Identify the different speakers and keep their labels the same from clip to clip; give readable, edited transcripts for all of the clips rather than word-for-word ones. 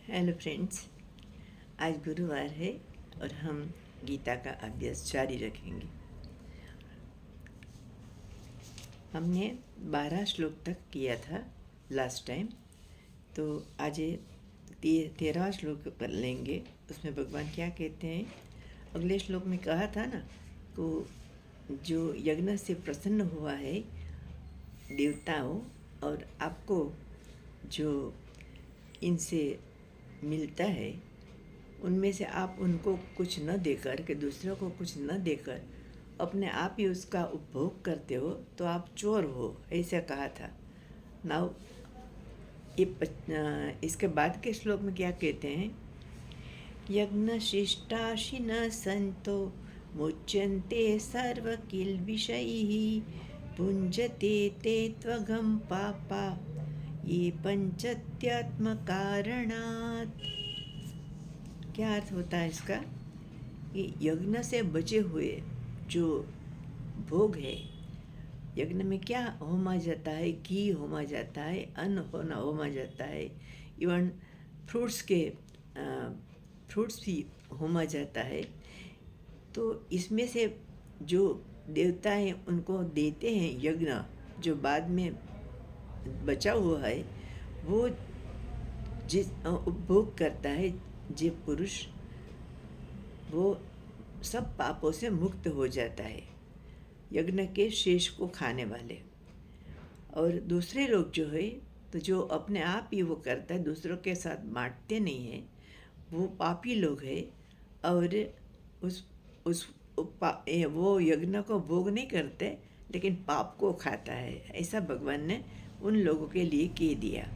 Speaker 1: Hello friends, आज गुरुवार है और हम गीता का अभ्यास जारी रखेंगे। हमने 12 श्लोक तक किया था लास्ट टाइम, तो आज 13वां श्लोक कर लेंगे। उसमें भगवान क्या कहते हैं? अगले श्लोक में कहा था ना, को जो यज्ञ से प्रसन्न हुआ है देवताओं और आपको जो इनसे मिलता है, उनमें से आप उनको कुछ न देकर के दूसरों को कुछ न देकर अपने आप ही उसका उपभोग करते हो तो आप चोर हो, ऐसा कहा था। नाउ इसके बाद के श्लोक में क्या कहते हैं? यज्ञ शिष्टाशिन संतो मुच्यन्ते सर्व किल विषयी पुंजते ते त्वगम पापा ये पंचत्यात्म कारणात्। क्या अर्थ होता है इसका? कि यज्ञ से बचे हुए जो भोग है, यज्ञ में क्या होमा जाता है? घी होमा जाता है, अन्न होमा जाता है, इवन फ्रूट्स भी होमा जाता है। तो इसमें से जो देवता हैं उनको देते हैं यज्ञ, जो बाद में बचा हुआ है वो जिस उपभोग करता है जो पुरुष, वो सब पापों से मुक्त हो जाता है, यज्ञ के शेष को खाने वाले। और दूसरे लोग जो है, तो जो अपने आप ही वो करता है, दूसरों के साथ बांटते नहीं हैं, वो पापी लोग हैं और वो यज्ञ को भोग नहीं करते लेकिन पाप को खाता है। ऐसा भगवान ने उन लोगों के लिए कह दिया।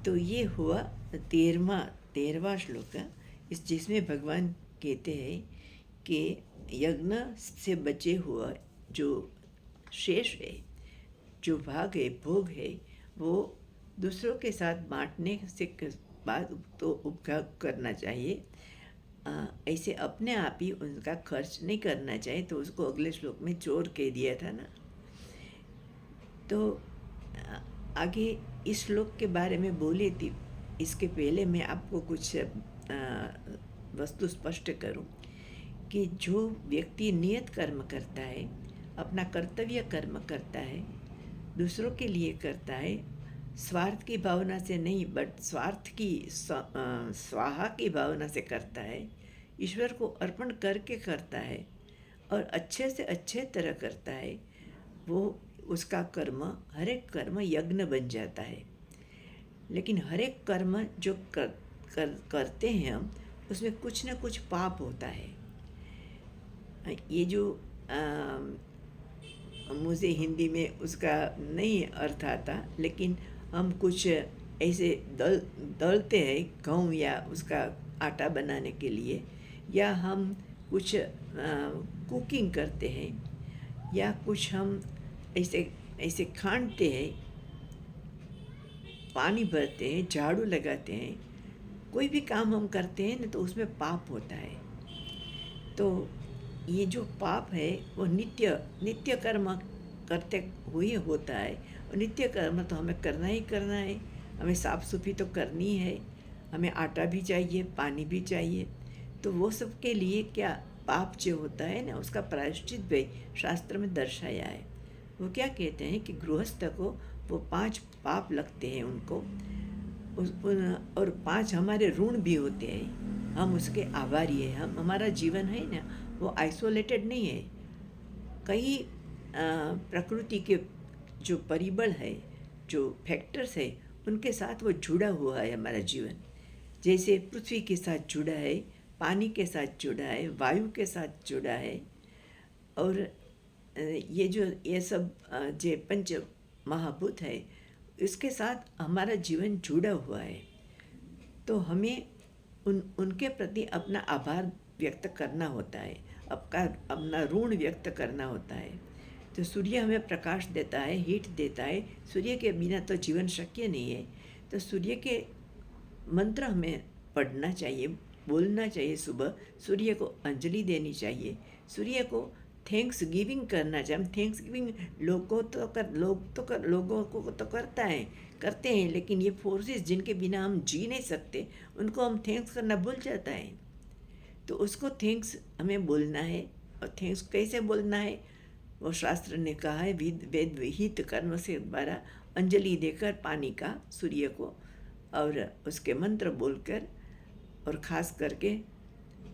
Speaker 1: तो ये हुआ 13वां श्लोक, जिसमें भगवान कहते हैं कि यज्ञ से बचे हुआ जो शेष है, जो भाग है, भोग है, वो दूसरों के साथ बांटने से बाद तो उपभोग करना चाहिए। ऐसे अपने आप ही उनका खर्च नहीं करना चाहिए। तो उसको अगले श्लोक में चोर कह दिया था ना। तो आगे इस श्लोक के बारे में बोली थी, इसके पहले मैं आपको कुछ वस्तु स्पष्ट करूं कि जो व्यक्ति नियत कर्म करता है, अपना कर्तव्य कर्म करता है, दूसरों के लिए करता है, स्वार्थ की भावना से नहीं बट स्वाहा की भावना से करता है, ईश्वर को अर्पण करके करता है और अच्छे से अच्छे तरह करता है, वो उसका कर्म, हर एक कर्म यज्ञ बन जाता है। लेकिन हर एक कर्म जो करते हैं हम, उसमें कुछ न कुछ पाप होता है। ये जो मुझे हिंदी में उसका नहीं अर्थ आता, लेकिन हम कुछ ऐसे दलते हैं गेहूँ या उसका आटा बनाने के लिए, या हम कुछ कुकिंग करते हैं, या कुछ हम ऐसे खानते हैं, पानी भरते हैं, झाड़ू लगाते हैं, कोई भी काम हम करते हैं ना, तो उसमें पाप होता है। तो ये जो पाप है वो नित्य कर्म करते हुए होता है। और नित्य कर्म तो हमें करना ही करना है, हमें साफ सुथरी तो करनी है, हमें आटा भी चाहिए, पानी भी चाहिए। तो वो सब के लिए क्या पाप जो होता है ना, उसका प्रायश्चित भी शास्त्र में दर्शाया है। वो क्या कहते हैं कि गृहस्थ को वो 5 पाप लगते हैं उनको, और 5 हमारे ऋण भी होते हैं, हम उसके आभारी हैं। हमारा जीवन है ना, वो आइसोलेटेड नहीं है। कई प्रकृति के जो परिबल है, जो फैक्टर्स है, उनके साथ वो जुड़ा हुआ है हमारा जीवन। जैसे पृथ्वी के साथ जुड़ा है, पानी के साथ जुड़ा है, वायु के साथ जुड़ा है, और ये सब जो पंच महाभूत है, इसके साथ हमारा जीवन जुड़ा हुआ है। तो हमें उनके प्रति अपना आभार व्यक्त करना होता है, अपना ऋण व्यक्त करना होता है। तो सूर्य हमें प्रकाश देता है, हीट देता है, सूर्य के बिना तो जीवन शक्य नहीं है। तो सूर्य के मंत्र हमें पढ़ना चाहिए, बोलना चाहिए, सुबह सूर्य को अंजलि देनी चाहिए, सूर्य को थैंक्स गिविंग करना चाहिए। हम थैंक्स गिविंग लोगों को तो करते हैं, लेकिन ये फोर्सेस जिनके बिना हम जी नहीं सकते उनको हम थैंक्स करना भूल जाता है। तो उसको थैंक्स हमें बोलना है। और थैंक्स कैसे बोलना है, वो शास्त्र ने कहा है, वेद विहित कर्म से द्वारा अंजलि देकर पानी का सूर्य को, और उसके मंत्र बोलकर, और ख़ास करके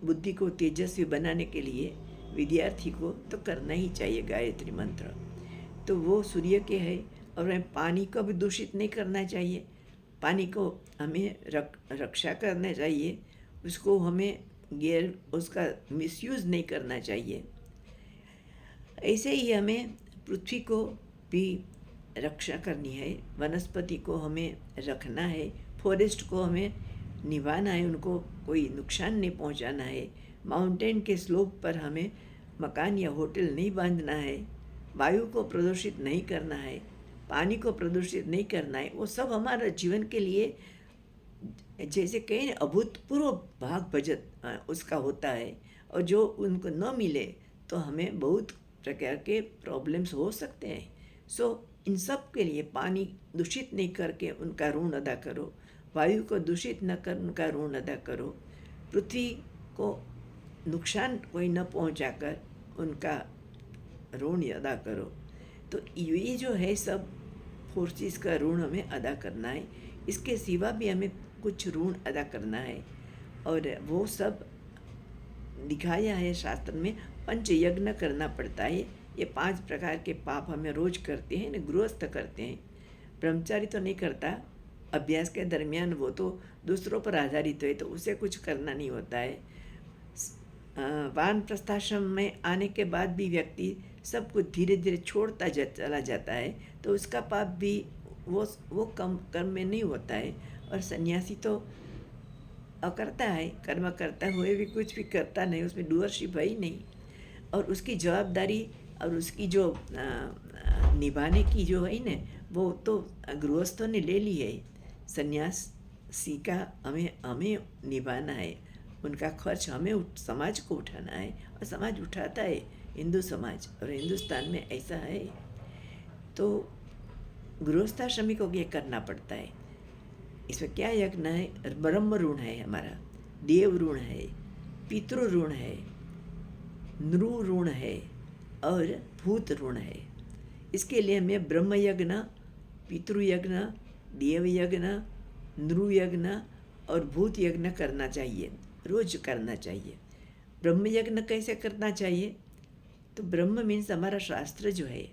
Speaker 1: बुद्धि को तेजस्वी बनाने के लिए विद्यार्थी को तो करना ही चाहिए गायत्री मंत्र। तो वो सूर्य के है। और हमें पानी को भी दूषित नहीं करना चाहिए। पानी को हमें रक्षा करना चाहिए। उसको हमें उसका मिसयूज़ नहीं करना चाहिए। ऐसे ही हमें पृथ्वी को भी रक्षा करनी है। वनस्पति को हमें रखना है। फॉरेस्ट को हमें निभाना है, उनको कोई नुकसान नहीं पहुंचाना है। माउंटेन के स्लोप पर हमें मकान या होटल नहीं बांधना है। वायु को प्रदूषित नहीं करना है। पानी को प्रदूषित नहीं करना है। वो सब हमारा जीवन के लिए, जैसे कहीं अभूतपूर्व भाग बचत उसका होता है। और जो उनको न मिले तो हमें बहुत प्रकार के प्रॉब्लम्स हो सकते हैं। सो इन सब के लिए पानी दूषित नहीं करके उनका ऋण अदा करो। वायु को दूषित न कर उनका ऋण अदा करो। पृथ्वी को नुकसान कोई न पहुंचाकर उनका ऋण अदा करो। तो ये जो है सब फोर्सेस का ऋण हमें अदा करना है। इसके सिवा भी हमें कुछ ऋण अदा करना है, और वो सब दिखाया है शास्त्र में। पंच यज्ञ करना पड़ता है। ये 5 प्रकार के पाप हमें रोज करते हैं न, गृहस्थ करते हैं। ब्रह्मचारी तो नहीं करता, अभ्यास के दरमियान वो तो दूसरों पर आधारित है, तो उसे कुछ करना नहीं होता है। वानप्रस्थाश्रम में आने के बाद भी व्यक्ति सब कुछ धीरे धीरे छोड़ता चला जाता है, तो उसका पाप भी वो कम कर्म में नहीं होता है। और सन्यासी तो करता है, कर्म करता हुए भी कुछ भी करता नहीं, उसमें डूअरशिप है ही नहीं। और उसकी जवाबदारी और उसकी जो निभाने की जो है ना, वो तो गृहस्थों ने ले ली है। सन्यासी का हमें निभाना है। उनका खर्च हमें समाज को उठाना है, और समाज उठाता है, हिंदू समाज, और हिंदुस्तान में ऐसा है। तो गृहस्थाश्रमी को ये करना पड़ता है। इसमें क्या यज्ञ है, ब्रह्म ऋण है हमारा, देव ऋण है, पितृ ऋण है, नृ ऋण है, और भूत ऋण है। इसके लिए हमें ब्रह्म यज्ञ, पितृ यज्ञ, देव यज्ञ, नृ यज्ञ और भूत यज्ञ करना चाहिए, रोज करना चाहिए। ब्रह्म यज्ञ कैसे करना चाहिए, तो ब्रह्म मीन्स हमारा शास्त्र जो है,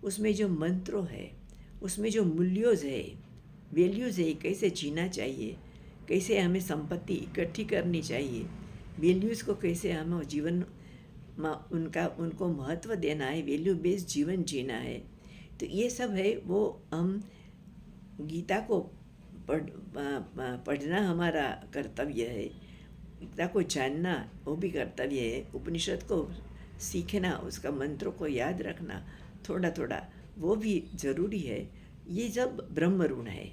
Speaker 1: उसमें जो मंत्रों है, उसमें जो मूल्योज है, वैल्यूज़ है, कैसे जीना चाहिए, कैसे हमें संपत्ति इकट्ठी करनी चाहिए, वैल्यूज़ को कैसे हमें जीवन उनको महत्व देना है, वैल्यू बेस्ड जीवन जीना है। तो ये सब है, वो हम गीता को पढ़ना हमारा कर्तव्य है। गीता को जानना वो भी कर्तव्य है। उपनिषद को सीखना, उसका मंत्रों को याद रखना थोड़ा थोड़ा, वो भी ज़रूरी है। ये सब ब्रह्म ऋण है।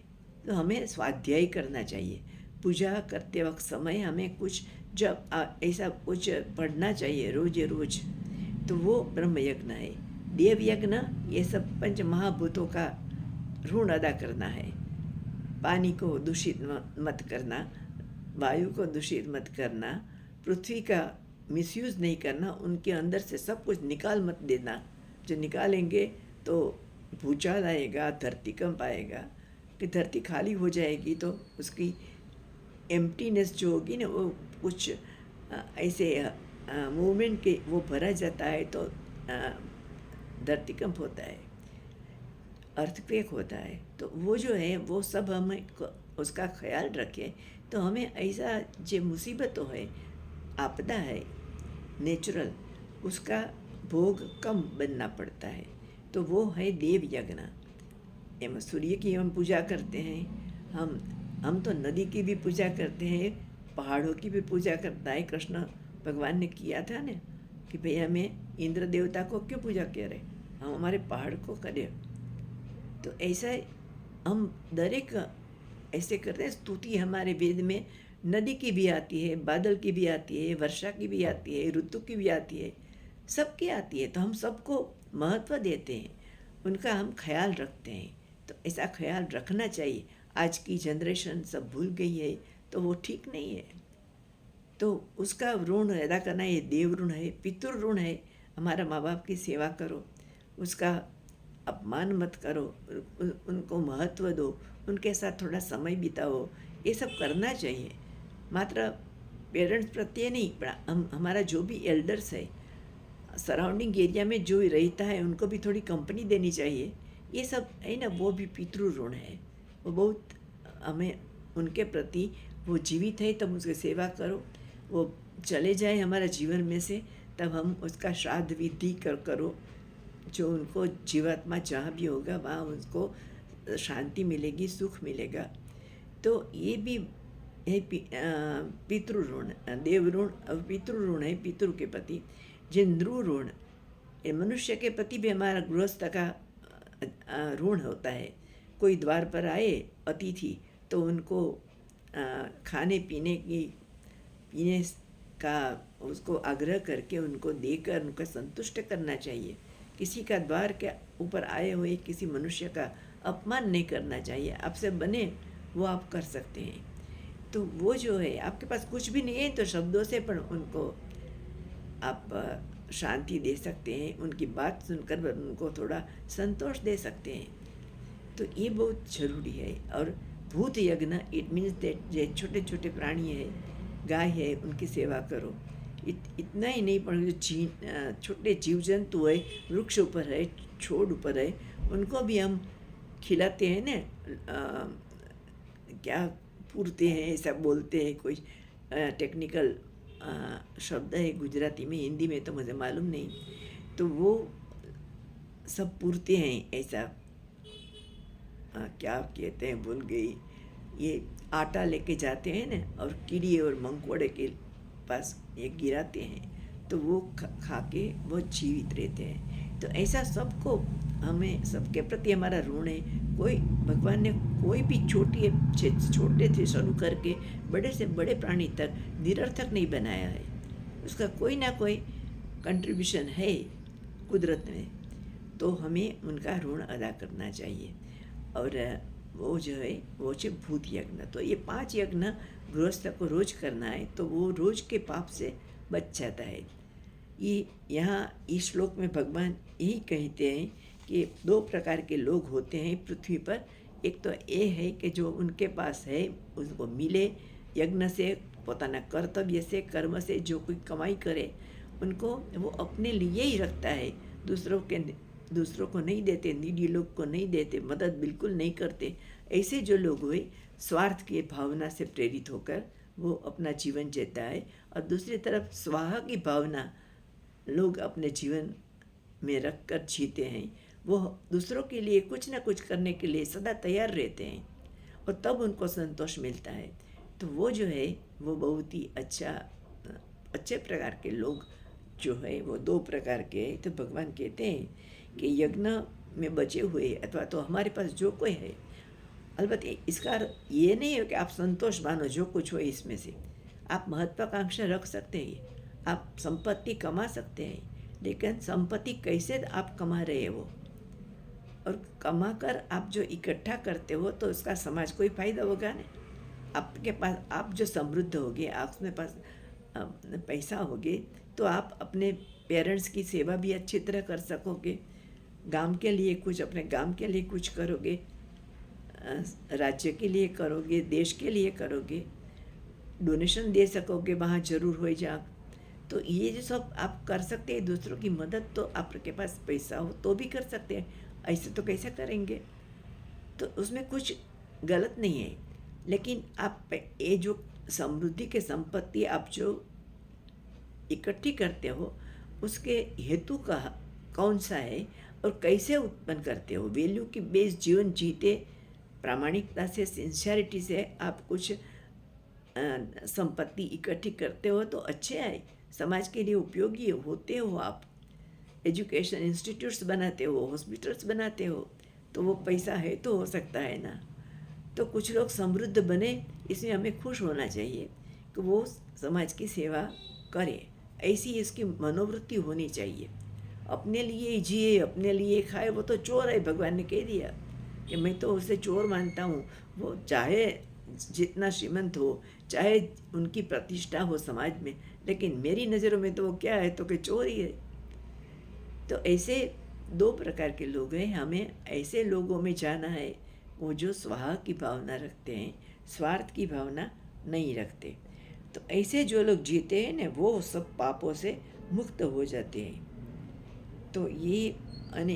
Speaker 1: तो हमें स्वाध्याय करना चाहिए। पूजा करते वक्त समय हमें कुछ जब ऐसा कुछ पढ़ना चाहिए रोज रोज, तो वो ब्रह्म यज्ञ है। देव यज्ञ, ये सब पंच महाभूतों का ऋण अदा करना है। पानी को दूषित मत करना, वायु को दूषित मत करना, पृथ्वी का मिसयूज़ नहीं करना, उनके अंदर से सब कुछ निकाल मत देना। जो निकालेंगे तो भूचाल आएगा, धरतीकंप आएगा, कि धरती खाली हो जाएगी तो उसकी एम्प्टीनेस जो होगी ना, वो कुछ ऐसे मूवमेंट के वो भरा जाता है, तो धरतीकंप होता है, अर्थक्वेक होता है। तो वो जो है वो सब हमें उसका ख्याल रखें। तो हमें ऐसा जो मुसीबत है, आपदा है नेचुरल, उसका भोग कम बनना पड़ता है। तो वो है देव यज्ञ। एवं सूर्य की हम पूजा करते हैं। हम तो नदी की भी पूजा करते हैं, पहाड़ों की भी पूजा करता है। कृष्ण भगवान ने किया था ना कि भाई हमें इंद्र देवता को क्यों पूजा करें, हम हमारे पहाड़ को करें। तो ऐसा हम दरेक ऐसे करते हैं। स्तुति हमारे वेद में नदी की भी आती है, बादल की भी आती है, वर्षा की भी आती है, ऋतु की भी आती है, सबकी आती है, तो हम सबको महत्व देते हैं, उनका हम ख्याल रखते हैं। तो ऐसा ख्याल रखना चाहिए। आज की जनरेशन सब भूल गई है, तो वो ठीक नहीं है। तो उसका ऋण अदा करना, ये देव ऋण है, पितृ ऋण है। हमारा माँ बाप की सेवा करो, उसका अपमान मत करो, उनको महत्व दो, उनके साथ थोड़ा समय बिताओ, ये सब करना चाहिए। मात्र पेरेंट्स प्रत्ये नहीं, पर हमारा जो भी एल्डर्स है, सराउंडिंग एरिया में जो रहता है, उनको भी थोड़ी कंपनी देनी चाहिए। ये सब है ना, वो भी पितृ ऋण है। वो बहुत हमें उनके प्रति, वो जीवित है तब उसकी सेवा करो, वो चले जाए हमारा जीवन में से तब हम उसका श्राद्ध विधि करो। जो उनको जीवात्मा जहाँ भी होगा वहाँ उसको शांति मिलेगी, सुख मिलेगा। तो ये भी है पितृ ऋण, देव ऋण और पितृ ऋण है पितृ के प्रति। जिंद्रु ऋण, ये मनुष्य के प्रति भी हमारा गृहस्थ का ऋण होता है। कोई द्वार पर आए अतिथि, तो उनको खाने पीने का उसको आग्रह करके उनको देकर उनको संतुष्ट करना चाहिए। किसी का द्वार के ऊपर आए हुए किसी मनुष्य का अपमान नहीं करना चाहिए। आपसे बने वो आप कर सकते हैं। तो वो जो है, आपके पास कुछ भी नहीं है तो शब्दों से पर उनको आप शांति दे सकते हैं, उनकी बात सुनकर उनको थोड़ा संतोष दे सकते हैं। तो ये बहुत ज़रूरी है। और भूत यज्ञ, इट मीन्स दैट जो छोटे छोटे प्राणी है, गाय है, उनकी सेवा करो। इतना ही नहीं, पर जो छोटे जीव जंतु है, वृक्ष ऊपर है, छोड़ ऊपर है, उनको भी हम खिलाते हैं ना। क्या पूरते हैं ऐसा बोलते हैं, कोई टेक्निकल शब्द है गुजराती में, हिंदी में तो मुझे मालूम नहीं। तो वो सब पूरते हैं ऐसा, क्या कहते हैं भूल गई। ये आटा लेके जाते हैं ना, और कीड़े और मकोड़े के पास ये गिराते हैं, तो वो खा के वो जीवित रहते हैं। तो ऐसा सबको, हमें सबके प्रति हमारा ऋण है। कोई भगवान ने कोई भी छोटे से शुरू करके बड़े से बड़े प्राणी तक निरर्थक नहीं बनाया है। उसका कोई ना कोई कंट्रीब्यूशन है कुदरत में, तो हमें उनका ऋण अदा करना चाहिए। और वो जो है वो भूत यज्ञ। तो ये 5 यज्ञ गृहस्थ को रोज करना है, तो वो रोज के पाप से बच जाता है। ये यहाँ इस श्लोक में भगवान यही कहते हैं कि 2 प्रकार के लोग होते हैं पृथ्वी पर। एक तो ये है कि जो उनके पास है उसको मिले, यज्ञ से, पोताना कर्तव्य से, कर्म से जो कोई कमाई करे, उनको वो अपने लिए ही रखता है, दूसरों को नहीं देते, नीडी लोग को नहीं देते, मदद बिल्कुल नहीं करते। ऐसे जो लोग हुए, स्वार्थ की भावना से प्रेरित होकर वो अपना जीवन जीता है। और दूसरी तरफ स्वाहा की भावना लोग अपने जीवन में रख कर जीते हैं। वो दूसरों के लिए कुछ ना कुछ करने के लिए सदा तैयार रहते हैं, और तब उनको संतोष मिलता है। तो वो जो है वो बहुत ही अच्छे प्रकार के लोग जो है वो 2 प्रकार के हैं। तो भगवान कहते हैं कि यज्ञ में बचे हुए, अथवा तो हमारे पास जो कोई है, अलबत्ते इसका ये नहीं है कि आप संतोष मानो जो कुछ हो इसमें से। आप महत्वाकांक्षा रख सकते हैं, आप संपत्ति कमा सकते हैं, लेकिन संपत्ति कैसे आप कमा रहे हो, और कमा कर आप जो इकट्ठा करते हो तो उसका समाज को ही फायदा होगा ना। आपके पास, आप जो समृद्ध होगे, आपके पास पैसा होगे, तो आप अपने पेरेंट्स की सेवा भी अच्छी तरह कर सकोगे, गांव के लिए कुछ, अपने गांव के लिए कुछ करोगे, राज्य के लिए करोगे, देश के लिए करोगे, डोनेशन दे सकोगे वहाँ जरूर हो जा। तो ये जो सब आप कर सकते हैं, दूसरों की मदद, तो आपके पास पैसा हो तो भी कर सकते हैं, ऐसे तो कैसे करेंगे। तो उसमें कुछ गलत नहीं है, लेकिन आप ये जो समृद्धि के संपत्ति आप जो इकट्ठी करते हो, उसके हेतु का कौन सा है और कैसे उत्पन्न करते हो। वैल्यू की बेस्ड जीवन जीते, प्रामाणिकता से, सिंसियरिटी से आप कुछ संपत्ति इकट्ठी करते हो तो अच्छे है, समाज के लिए उपयोगी होते हो। आप एजुकेशन इंस्टीट्यूट्स बनाते हो, हॉस्पिटल्स बनाते हो, तो वो पैसा है तो हो सकता है ना। तो कुछ लोग समृद्ध बने, इसमें हमें खुश होना चाहिए कि वो समाज की सेवा करें। ऐसी इसकी मनोवृत्ति होनी चाहिए। अपने लिए ही जिए, अपने लिए खाए, वो तो चोर है। भगवान ने कह दिया कि मैं तो उसे चोर मानता हूँ। वो चाहे जितना श्रीमंत हो, चाहे उनकी प्रतिष्ठा हो समाज में, लेकिन मेरी नज़रों में तो वो क्या है, तो कि चोर ही है। तो ऐसे दो प्रकार के लोग हैं। हमें ऐसे लोगों में जाना है वो जो स्वाहा की भावना रखते हैं, स्वार्थ की भावना नहीं रखते। तो ऐसे जो लोग जीते हैं ना, वो सब पापों से मुक्त हो जाते हैं। तो ये અને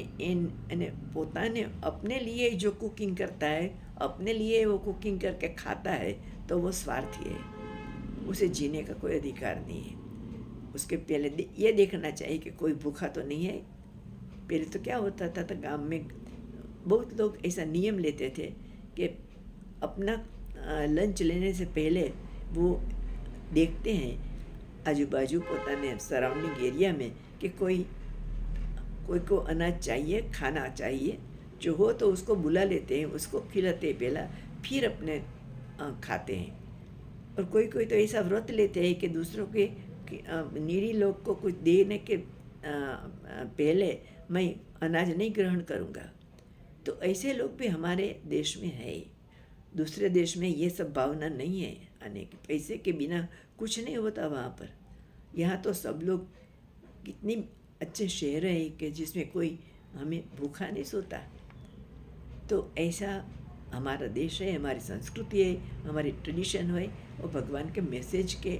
Speaker 1: પોતાને अपने लिए जो कुकिंग करता है, अपने लिए वो कुकिंग करके खाता है, तो वो स्वार्थी है। उसे जीने का कोई अधिकार नहीं है। उसके पहले ये देखना चाहिए कि कोई भूखा तो नहीं है। पहले तो क्या होता था, तो गांव में बहुत लोग ऐसा नियम लेते थे कि अपना लंच लेने से पहले वो देखते हैं आजू बाजू पोताने सराउंडिंग एरिया में कि कोई को अनाज चाहिए, खाना चाहिए। जो हो तो उसको बुला लेते हैं, उसको खिलाते पहला, फिर अपने खाते हैं। और कोई कोई तो ऐसा व्रत लेते हैं कि दूसरों के नीडी लोग को कुछ देने के पहले मैं अनाज नहीं ग्रहण करूँगा। तो ऐसे लोग भी हमारे देश में है। दूसरे देश में ये सब भावना नहीं है आने की। पैसे के बिना कुछ नहीं होता वहाँ पर। यहाँ तो सब लोग कितनी अच्छे शहर है कि जिसमें कोई हमें भूखा नहीं सोता। तो ऐसा हमारा देश है, हमारी संस्कृति है, हमारी ट्रेडिशन है, वो भगवान के मैसेज के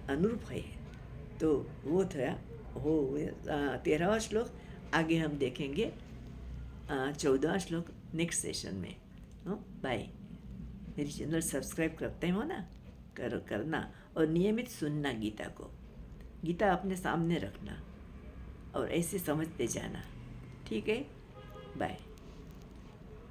Speaker 1: अनुरूप है। तो वो था हो 13वां श्लोक। आगे हम देखेंगे 14वां श्लोक नेक्स्ट सेशन में। बाय। मेरी चैनल सब्सक्राइब करते हो ना, करना, और नियमित सुनना गीता को। गीता अपने सामने रखना और ऐसे समझते जाना। ठीक है, बाय।